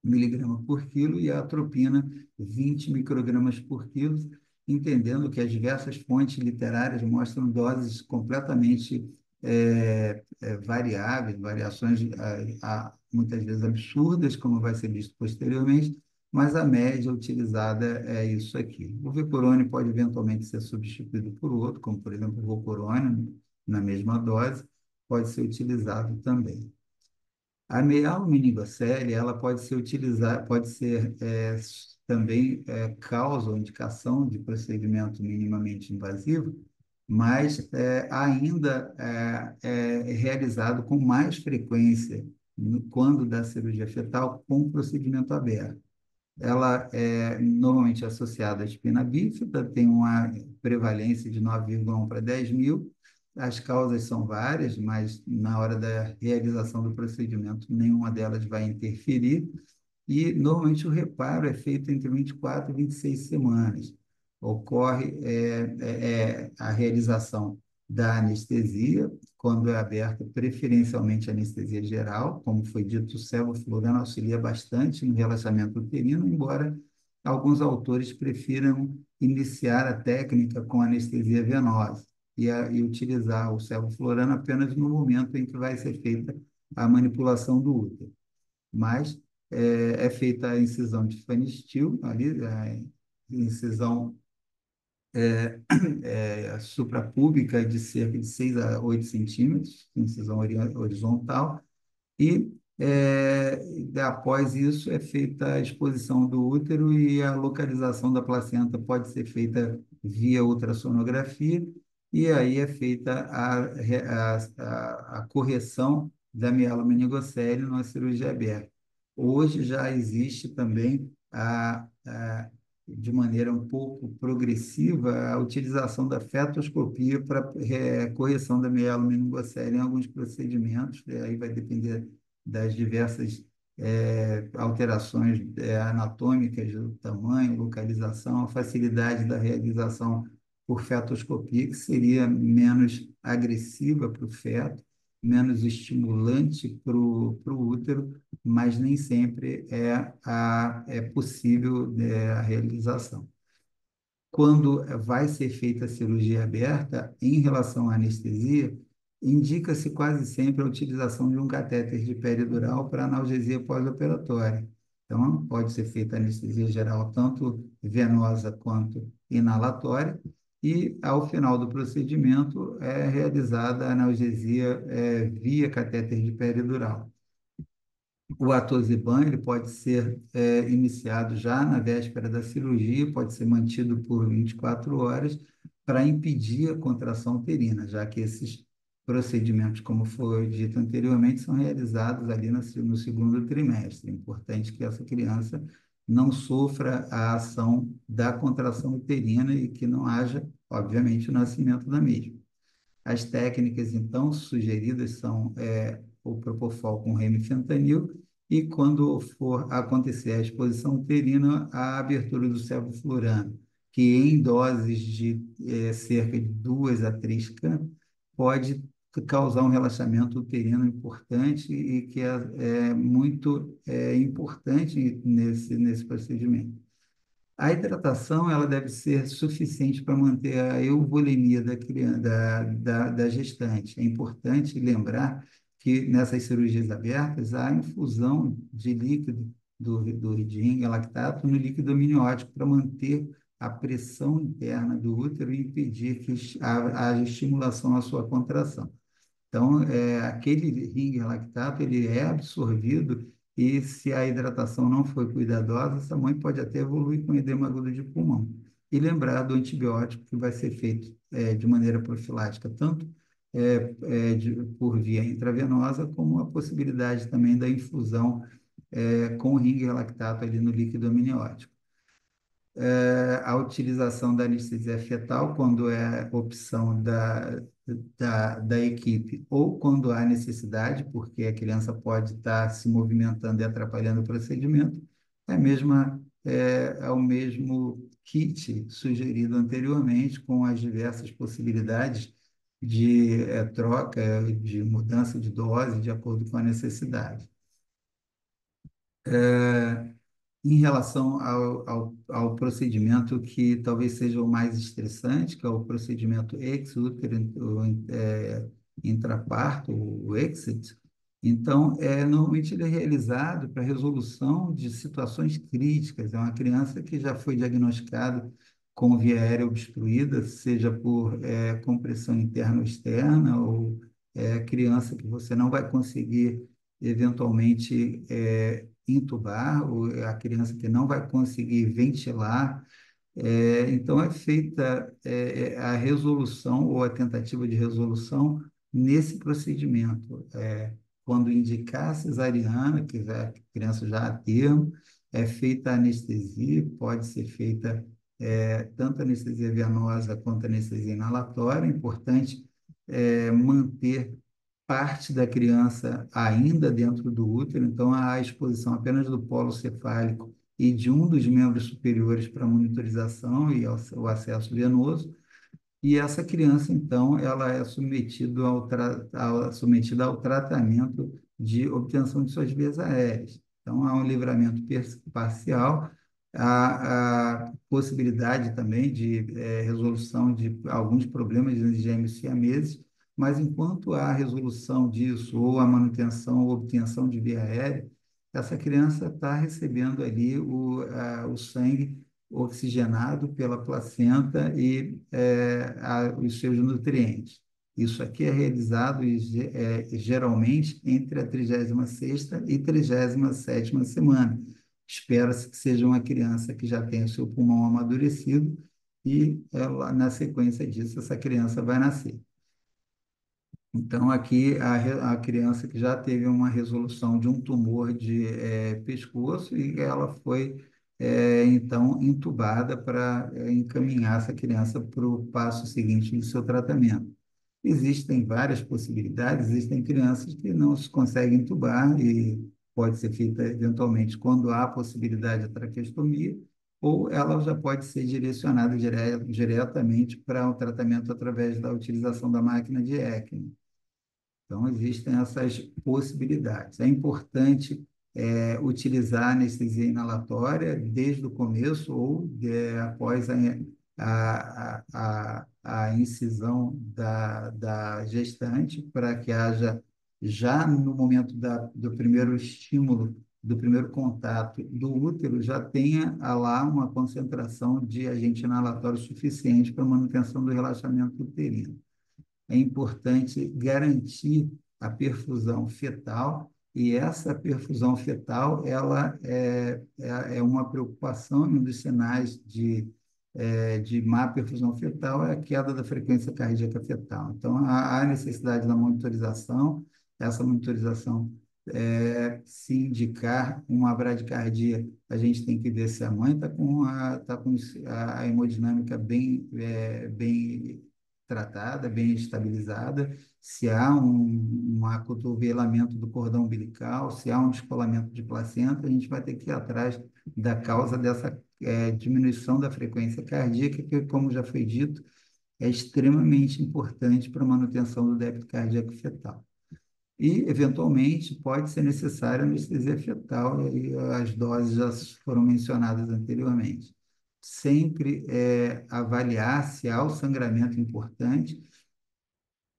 Speaker 1: miligrama por quilo e a atropina 20 microgramas por quilo, entendendo que as diversas fontes literárias mostram doses completamente variáveis, variações muitas vezes absurdas, como vai ser visto posteriormente, mas a média utilizada é isso aqui. O Vecurone pode eventualmente ser substituído por outro, como por exemplo o Vocorone, na mesma dose, pode ser utilizado também. A mealomeningocele, ela pode ser utilizada, pode ser também causa ou indicação de procedimento minimamente invasivo, mas ainda é realizado com mais frequência quando da cirurgia fetal com procedimento aberto. Ela é normalmente associada à espina bífida, tem uma prevalência de 9,1 para 10 mil. As causas são várias, mas na hora da realização do procedimento, nenhuma delas vai interferir. E normalmente o reparo é feito entre 24 e 26 semanas. Ocorre a realização da anestesia, quando é aberta, preferencialmente anestesia geral, como foi dito, o sevoflurano auxilia bastante no relaxamento uterino, embora alguns autores prefiram iniciar a técnica com anestesia venosa e utilizar o sevoflurano apenas no momento em que vai ser feita a manipulação do útero. Mas é feita a incisão de Pfannstiel, ali, a incisão suprapúbica de cerca de 6 a 8 centímetros, incisão horizontal, e após isso é feita a exposição do útero e a localização da placenta pode ser feita via ultrassonografia, e aí é feita a correção da mielomeningocele numa cirurgia aberta. Hoje já existe também de maneira um pouco progressiva a utilização da fetoscopia para correção da mielomeningocele em alguns procedimentos, aí vai depender das diversas alterações anatômicas do tamanho, localização, a facilidade da realização por fetoscopia, que seria menos agressiva para o feto, menos estimulante para o útero, mas nem sempre é possível a realização. Quando vai ser feita a cirurgia aberta, em relação à anestesia, indica-se quase sempre a utilização de um catéter de peridural para analgesia pós-operatória. Então, pode ser feita anestesia geral, tanto venosa quanto inalatória, e, ao final do procedimento, é realizada a analgesia via catéter de peridural. O atosiban ele pode ser iniciado já na véspera da cirurgia, pode ser mantido por 24 horas para impedir a contração uterina, já que esses procedimentos, como foi dito anteriormente, são realizados ali no segundo trimestre. É importante que essa criança não sofra a ação da contração uterina e que não haja, obviamente, o nascimento da mesma. As técnicas, então, sugeridas são o propofol com remifentanil e, quando for acontecer a exposição uterina, a abertura do sevoflurano, que em doses de cerca de 2 a 3 camas, pode causar um relaxamento uterino importante e que é muito importante nesse procedimento. A hidratação ela deve ser suficiente para manter a euvolemia da criança, da gestante. É importante lembrar que nessas cirurgias abertas há infusão de líquido do ring lactato no líquido amniótico para manter a pressão interna do útero e impedir que haja estimulação à sua contração. Então, aquele ring lactato ele é absorvido e se a hidratação não for cuidadosa, essa mãe pode até evoluir com edema agudo de pulmão. E lembrar do antibiótico que vai ser feito de maneira profilática, tanto por via intravenosa, como a possibilidade também da infusão com ring lactato ali no líquido amniótico. A utilização da anestesia fetal, quando é opção da equipe, ou quando há necessidade, porque a criança pode estar se movimentando e atrapalhando o procedimento, é o mesmo kit sugerido anteriormente, com as diversas possibilidades de troca, de mudança de dose, de acordo com a necessidade. Em relação ao procedimento que talvez seja o mais estressante, que é o procedimento ex-útero intraparto, o exit, então, normalmente ele é realizado para resolução de situações críticas. É uma criança que já foi diagnosticada com via aérea obstruída, seja por compressão interna ou externa, ou criança que você não vai conseguir, eventualmente, intubar, ou a criança que não vai conseguir ventilar. Então, é feita a resolução ou a tentativa de resolução nesse procedimento. Quando indicar a cesariana, que a criança já a termo, é feita a anestesia, pode ser feita tanto anestesia venosa quanto anestesia inalatória. É importante manter parte da criança ainda dentro do útero, então a exposição apenas do polo cefálico e de um dos membros superiores para monitorização e o acesso venoso. E essa criança, então, ela é submetida ao tratamento de obtenção de suas vias aéreas. Então, há um livramento parcial, há a possibilidade também de resolução de alguns problemas de gêmeos siameses, mas enquanto há a resolução disso, ou a manutenção ou obtenção de via aérea, essa criança está recebendo ali o sangue oxigenado pela placenta e os seus nutrientes. Isso aqui é realizado geralmente entre a 36ª e 37ª semana. Espera-se que seja uma criança que já tenha o seu pulmão amadurecido e, na sequência disso, essa criança vai nascer. Então, aqui, a criança que já teve uma resolução de um tumor de pescoço e ela foi então entubada para encaminhar essa criança para o passo seguinte do seu tratamento. Existem várias possibilidades, existem crianças que não se conseguem entubar e pode ser feita eventualmente quando há possibilidade de traqueostomia, ou ela já pode ser direcionada diretamente para o tratamento através da utilização da máquina de ECMO. Então, existem essas possibilidades. É importante utilizar a anestesia inalatória desde o começo ou após a incisão da gestante, para que haja, já no momento do primeiro estímulo, do primeiro contato do útero, já tenha lá uma concentração de agente inalatório suficiente para manutenção do relaxamento uterino. É importante garantir a perfusão fetal, e essa perfusão fetal ela é uma preocupação, e um dos sinais de má perfusão fetal é a queda da frequência cardíaca fetal. Então, há necessidade da monitorização, essa monitorização, se indicar uma bradicardia, a gente tem que ver se a mãe está com a hemodinâmica bem tratada, bem estabilizada, se há um acotovelamento do cordão umbilical, se há um descolamento de placenta, a gente vai ter que ir atrás da causa dessa diminuição da frequência cardíaca, que, como já foi dito, é extremamente importante para a manutenção do débito cardíaco fetal. E, eventualmente, pode ser necessária anestesia fetal, e as doses já foram mencionadas anteriormente. Sempre avaliar se há o sangramento importante.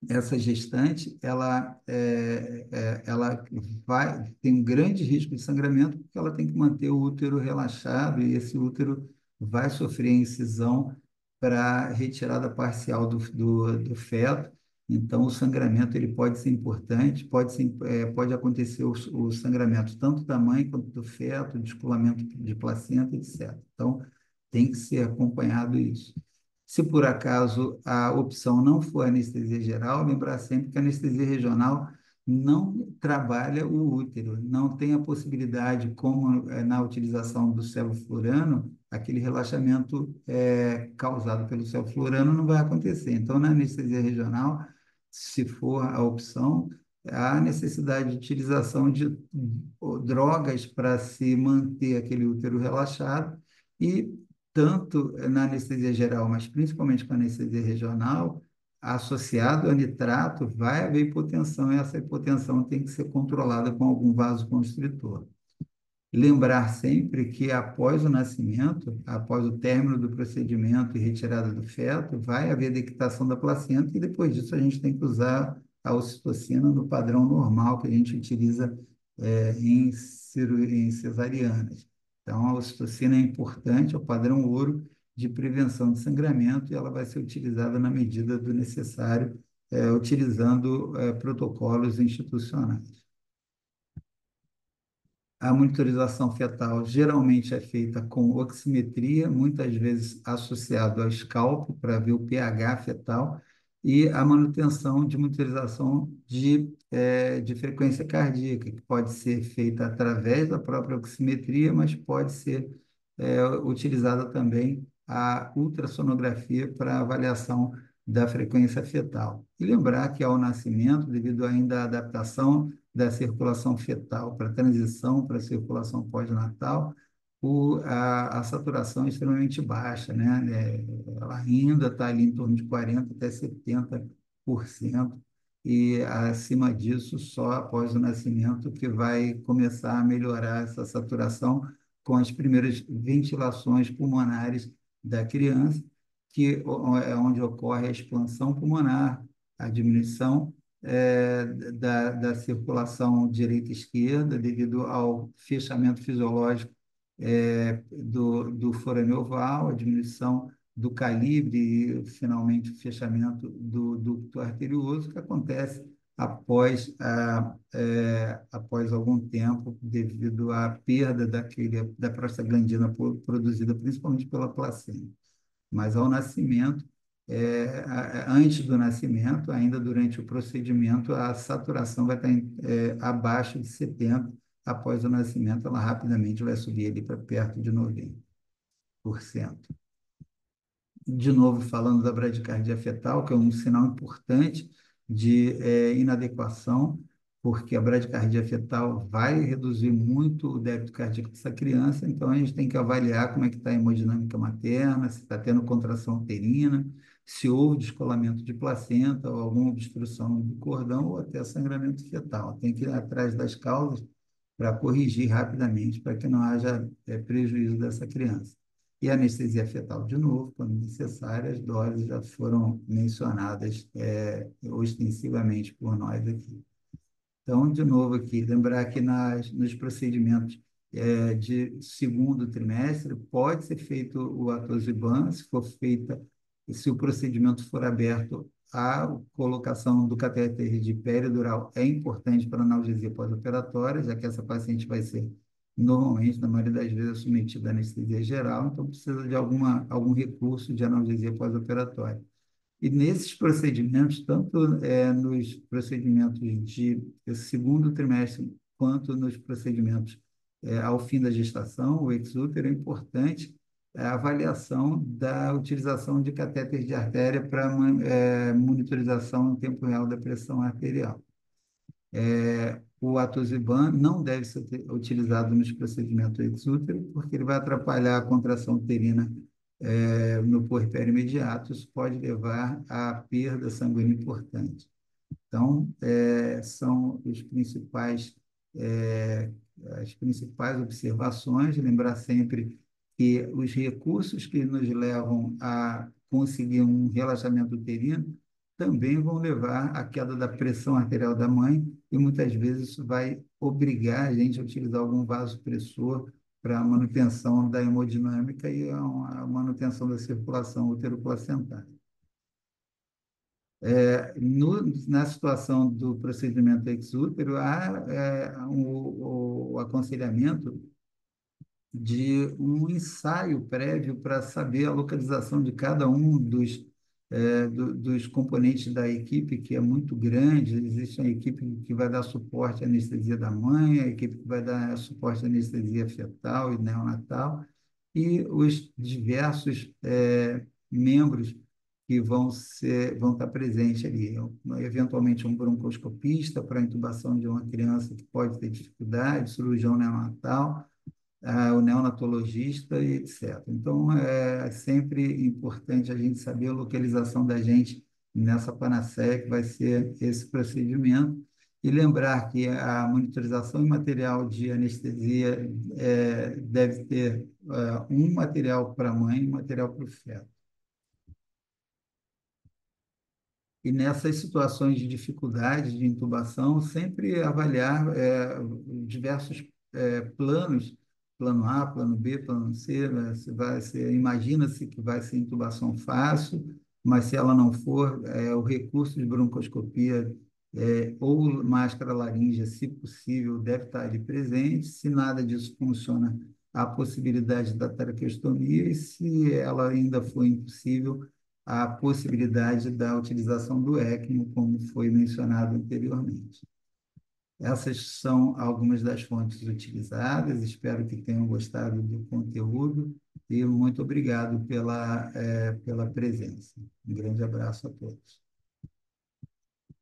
Speaker 1: Essa gestante, ela tem um grande risco de sangramento, porque ela tem que manter o útero relaxado, e esse útero vai sofrer incisão para retirada parcial do feto. Então, o sangramento ele pode ser importante, pode acontecer o sangramento tanto da mãe quanto do feto, descolamento de placenta, etc. Então, tem que ser acompanhado isso. Se por acaso a opção não for anestesia geral, lembrar sempre que a anestesia regional não trabalha o útero, não tem a possibilidade, como na utilização do sevoflurano, aquele relaxamento causado pelo sevoflurano não vai acontecer. Então, na anestesia regional, se for a opção, há necessidade de utilização de drogas para se manter aquele útero relaxado, e tanto na anestesia geral, mas principalmente com a anestesia regional, associado a nitrato, vai haver hipotensão, e essa hipotensão tem que ser controlada com algum vasoconstritor. Lembrar sempre que após o nascimento, após o término do procedimento e retirada do feto, vai haver dequitação da placenta, e depois disso a gente tem que usar a ocitocina no padrão normal que a gente utiliza em cesarianas. Então, a ocitocina é importante, é o padrão ouro de prevenção de sangramento, e ela vai ser utilizada na medida do necessário, utilizando protocolos institucionais. A monitorização fetal geralmente é feita com oximetria, muitas vezes associado ao scalp, para ver o pH fetal, e a manutenção de monitorização de frequência cardíaca, que pode ser feita através da própria oximetria, mas pode ser utilizada também a ultrassonografia para avaliação da frequência fetal. E lembrar que ao nascimento, devido ainda à adaptação da circulação fetal para a transição para a circulação pós-natal, a saturação é extremamente baixa, né? Ela ainda está ali em torno de 40% até 70%, e acima disso, só após o nascimento que vai começar a melhorar essa saturação, com as primeiras ventilações pulmonares da criança, que é onde ocorre a expansão pulmonar, a diminuição da circulação direita e esquerda, devido ao fechamento fisiológico do forame oval, a diminuição do calibre e, finalmente, o fechamento do ducto arterioso, que acontece após algum tempo, devido à perda da prostaglandina produzida principalmente pela placenta. Mas ao nascimento, antes do nascimento, ainda durante o procedimento, a saturação vai estar abaixo de 70%, após o nascimento, ela rapidamente vai subir ali para perto de 90%. De novo, falando da bradicardia fetal, que é um sinal importante de inadequação, porque a bradicardia fetal vai reduzir muito o débito cardíaco dessa criança, então a gente tem que avaliar como é que está a hemodinâmica materna, se está tendo contração uterina, se houve descolamento de placenta ou alguma obstrução do cordão ou até sangramento fetal. Tem que ir atrás das causas para corrigir rapidamente, para que não haja prejuízo dessa criança. E anestesia fetal, de novo, quando necessário, as doses já foram mencionadas ostensivamente por nós aqui. Então, de novo aqui, lembrar que nos procedimentos de segundo trimestre, pode ser feito o atosiban, se for feita, se o procedimento for aberto, a colocação do catéter de peridural é importante para a analgesia pós-operatória, já que essa paciente vai ser, normalmente, na maioria das vezes, submetida à anestesia geral, então precisa de algum recurso de analgesia pós-operatória. E nesses procedimentos, tanto nos procedimentos de segundo trimestre, quanto nos procedimentos ao fim da gestação, o ex-útero, é importante a avaliação da utilização de catéter de artéria para monitorização em tempo real da pressão arterial. O atosiban não deve ser utilizado nos procedimentos ex-útero, porque ele vai atrapalhar a contração uterina no puerpério imediato, isso pode levar à perda sanguínea importante. Então, são é, as principais observações, lembrar sempre que os recursos que nos levam a conseguir um relaxamento uterino também vão levar à queda da pressão arterial da mãe e muitas vezes isso vai obrigar a gente a utilizar algum vasopressor para a manutenção da hemodinâmica e a manutenção da circulação uteroplacentária. Na situação do procedimento ex-útero, há o aconselhamento de um ensaio prévio para saber a localização de cada um dos componentes da equipe, que é muito grande. Existe a equipe que vai dar suporte à anestesia da mãe, a equipe que vai dar suporte à anestesia fetal e neonatal, e os diversos membros que vão estar presentes ali. Eventualmente, um broncoscopista para a intubação de uma criança que pode ter dificuldade, cirurgião neonatal, o neonatologista e etc. Então, é sempre importante a gente saber a localização da gente nessa panaceia que vai ser esse procedimento e lembrar que a monitorização em material de anestesia deve ter um material para a mãe e um material para o feto. E nessas situações de dificuldade de intubação, sempre avaliar diversos planos, plano A, plano B, plano C, né? Imagina-se que vai ser intubação fácil, mas se ela não for, o recurso de broncoscopia ou máscara laríngea, se possível, deve estar ali presente. Se nada disso funciona, há a possibilidade da traqueostomia, e se ela ainda for impossível, a possibilidade da utilização do ECMO, como foi mencionado anteriormente. Essas são algumas das fontes utilizadas, espero que tenham gostado do conteúdo e muito obrigado pela presença. Um grande abraço a todos.